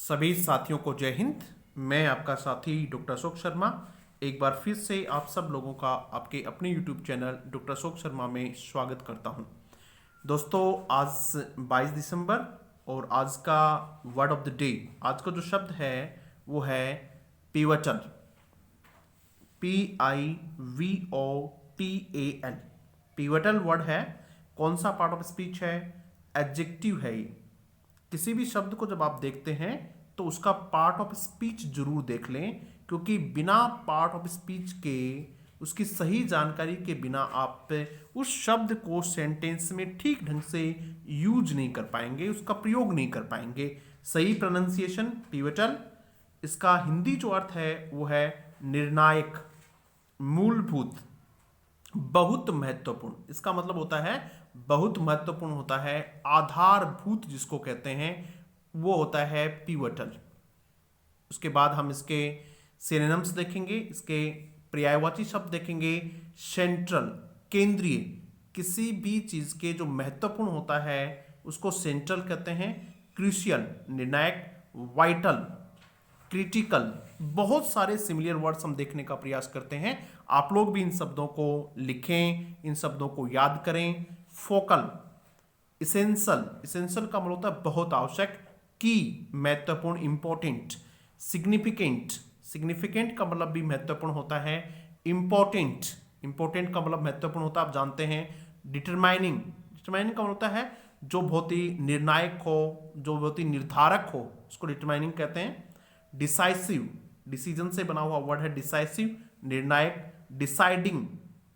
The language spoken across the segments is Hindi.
सभी साथियों को जय हिंद। मैं आपका साथी डॉक्टर अशोक शर्मा एक बार फिर से आप सब लोगों का आपके अपने YouTube channel doctor Ashok Sharma में स्वागत करता हूं। दोस्तों, आज 22 दिसंबर और आज का वर्ड ऑफ द डे, आज का जो शब्द है वो है पिवटल। PIVOTAL। पिवटल वर्ड है। कौन सा पार्ट ऑफ स्पीच है? एडजेक्टिव है ये। किसी भी शब्द को जब आप देखते हैं तो उसका पार्ट ऑफ स्पीच जरूर देख लें, क्योंकि बिना पार्ट ऑफ स्पीच के, उसकी सही जानकारी के बिना आप उस शब्द को सेंटेंस में ठीक ढंग से यूज नहीं कर पाएंगे, उसका प्रयोग नहीं कर पाएंगे। सही प्रोनाउंसिएशन पिवटल। इसका हिंदी जो अर्थ है वो है निर्णायक, मूलभूत, बहुत महत्वपूर्ण। इसका मतलब होता है बहुत महत्वपूर्ण होता है, आधारभूत जिसको कहते हैं वो होता है पिवटल। उसके बाद हम इसके सिनोनिम्स देखेंगे, इसके पर्यायवाची शब्द देखेंगे। सेंट्रल, केंद्रीय, किसी भी चीज के जो महत्वपूर्ण होता है उसको सेंट्रल कहते हैं। क्रूशियल, निर्णायक। Vital, critical. बहुत सारे सिमिलर वर्ड्स हम देखने का प्रयास करते हैं। आप लोग भी इन शब्दों को लिखें, इन शब्दों को याद करें। फोकल, इसेंशियल, इसेंशियल का मतलब होता है बहुत आवश्यक। की, महत्वपूर्ण, इंपॉर्टेंट। सिग्निफिकेंट, सिग्निफिकेंट का मतलब भी महत्वपूर्ण होता है। इंपॉर्टेंट, इंपॉर्टेंट का मतलब महत्वपूर्ण होता है, आप जानते हैं। डिटरमाइनिंग, डिटरमाइनिंग का मतलब होता है जो बहुत ही निर्णायक हो, जो बहुत ही निर्धारक हो, उसको डिटरमाइनिंग कहते हैं। डिसाइसिव, डिसीजन से बना हुआ वर्ड है डिसाइसिव, निर्णायक। डिसाइडिंग,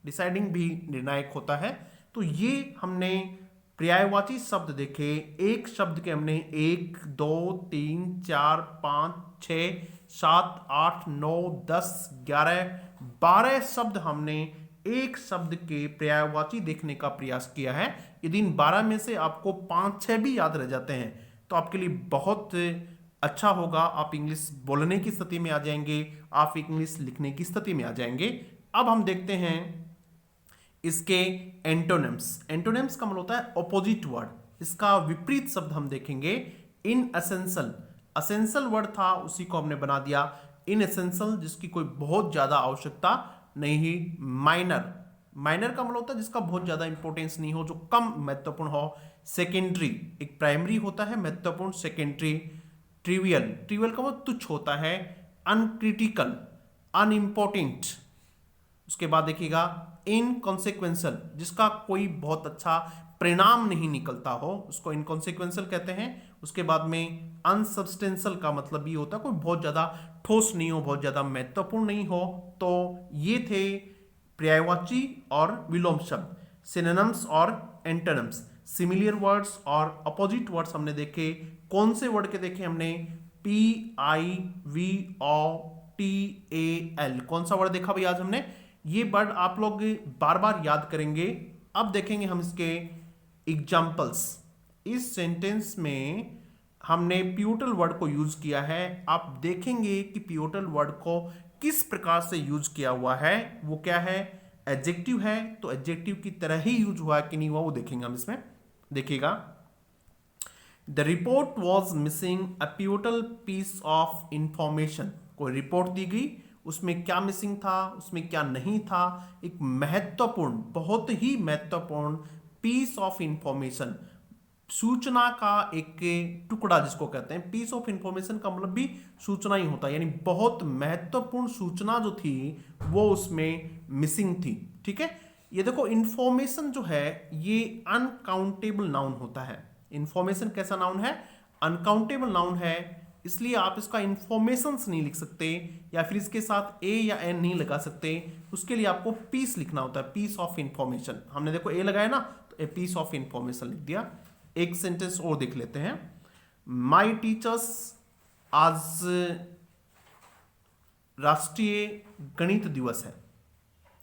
डिसाइडिंग भी निर्णायक होता है। तो ये हमने पर्यायवाची शब्द देखे। एक शब्द के हमने 1 2 3 4 5 6 7 8 9 10 11 12 शब्द हमने एक शब्द के पर्यायवाची देखने का प्रयास किया है। यदि इन 12 में से आपको 5-6 भी याद रह जाते हैं तो आपके लिए बहुत अच्छा होगा। आप इंग्लिश बोलने की स्थिति में आ जाएंगे, आप इंग्लिश लिखने की स्थिति में आ जाएंगे। अब हम देखते हैं इसके एंटोनिम्स। एंटोनिम्स का मतलब होता है ऑपोजिट वर्ड। इसका विपरीत शब्द हम देखेंगे इन एसेंशियल। एसेंशियल वर्ड था, उसी को हमने बना दिया इन एसेंशियल, जिसकी कोई बहुत ज्यादा आवश्यकता नहीं। माइनर, माइनर का मतलब होता है जिसका बहुत ज्यादा इंपॉर्टेंस नहीं हो, जो कम महत्वपूर्ण हो। सेकेंडरी, एक प्राइमरी होता है महत्वपूर्ण, सेकेंडरी। ट्रिवियल, ट्रिवियल का मतलब तुच्छ होता है। Uncritical, unimportant. उसके बाद देखिएगा इनकॉन्सिक्वेंशियल, जिसका कोई बहुत अच्छा परिणाम नहीं निकलता हो, उसको इनकॉन्सिक्वेंशियल कहते हैं। उसके बाद में अनसब्सटेंशियल का मतलब ये होता है कोई बहुत ज्यादा ठोस नहीं हो, बहुत ज्यादा महत्वपूर्ण नहीं हो। तो ये थे पर्यायवाची और विलोम शब्द, सिनोनिम्स और एंटोनिम्स। सिमिलर वर्ड्स और अपोजिट वर्ड्स हमने देखे। कौन से वर्ड के देखे हमने? PIVOTAL। कौन सा वर्ड देखा भैया आज हमने? ये वर्ड आप लोग बार बार याद करेंगे। अब देखेंगे हम इसके एग्जाम्पल्स। इस सेंटेंस में हमने पिवटल वर्ड को यूज किया है। आप देखेंगे कि पिवटल वर्ड को किस प्रकार से यूज किया हुआ है। वो क्या है? एडजेक्टिव है, तो एडजेक्टिव की तरह ही यूज हुआ है कि नहीं हुआ वो देखेंगे हम इसमें। देखिएगा, the report was missing a pivotal piece of information. कोई रिपोर्ट दी गई, उसमें क्या मिसिंग था, उसमें क्या नहीं था? एक महत्वपूर्ण, बहुत ही महत्वपूर्ण पीस ऑफ इंफॉर्मेशन, सूचना का एक टुकड़ा जिसको कहते हैं। पीस ऑफ इंफॉर्मेशन का मतलब भी सूचना ही होता है, यानी बहुत महत्वपूर्ण सूचना जो थी वो उसमें मिसिंग थी। ठीक है, ये देखो इंफॉर्मेशन जो है ये अनकाउंटेबल नाउन होता है। इंफॉर्मेशन कैसा नाउन है? अनकाउंटेबल नाउन है, इसलिए आप इसका इंफॉर्मेशन नहीं लिख सकते या फिर इसके साथ ए या एन नहीं लगा सकते। उसके लिए आपको पीस लिखना होता है, पीस ऑफ इंफॉर्मेशन। हमने देखो ए लगाया ना, तो ए पीस ऑफ इंफॉर्मेशन लिख दिया। एक सेंटेंस और देख लेते हैं। माई टीचर्स, आज राष्ट्रीय गणित दिवस है।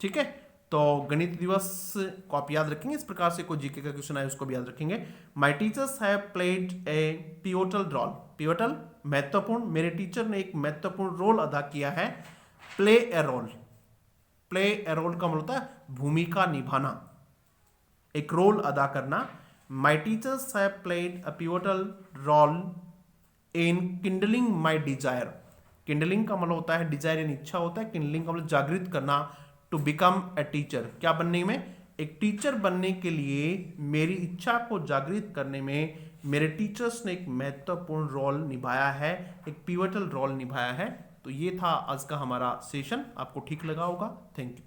ठीक है, तो गणित दिवस को आप याद रखेंगे। इस प्रकार से कोई जीके का क्वेश्चन आए उसको भी याद रखेंगे। My teachers have played a pivotal role. Pivotal महत्वपूर्ण, मेरे टीचर ने एक महत्वपूर्ण रोल अदा किया है। Play a role, play a role का मतलब होता है भूमिका निभाना, एक रोल अदा करना। My teachers have played a pivotal role in kindling my desire. Kindling का मतलब होता है डिजायर यानी इच्छा होता है, किंडलिंग का मतलब जागृत करना। टू बिकम ए टीचर, क्या बनने में, एक टीचर बनने के लिए मेरी इच्छा को जागृत करने में मेरे टीचर्स ने एक महत्वपूर्ण रोल निभाया है, एक पिवटल रोल निभाया है। तो ये था आज का हमारा सेशन, आपको ठीक लगा होगा। Thank you.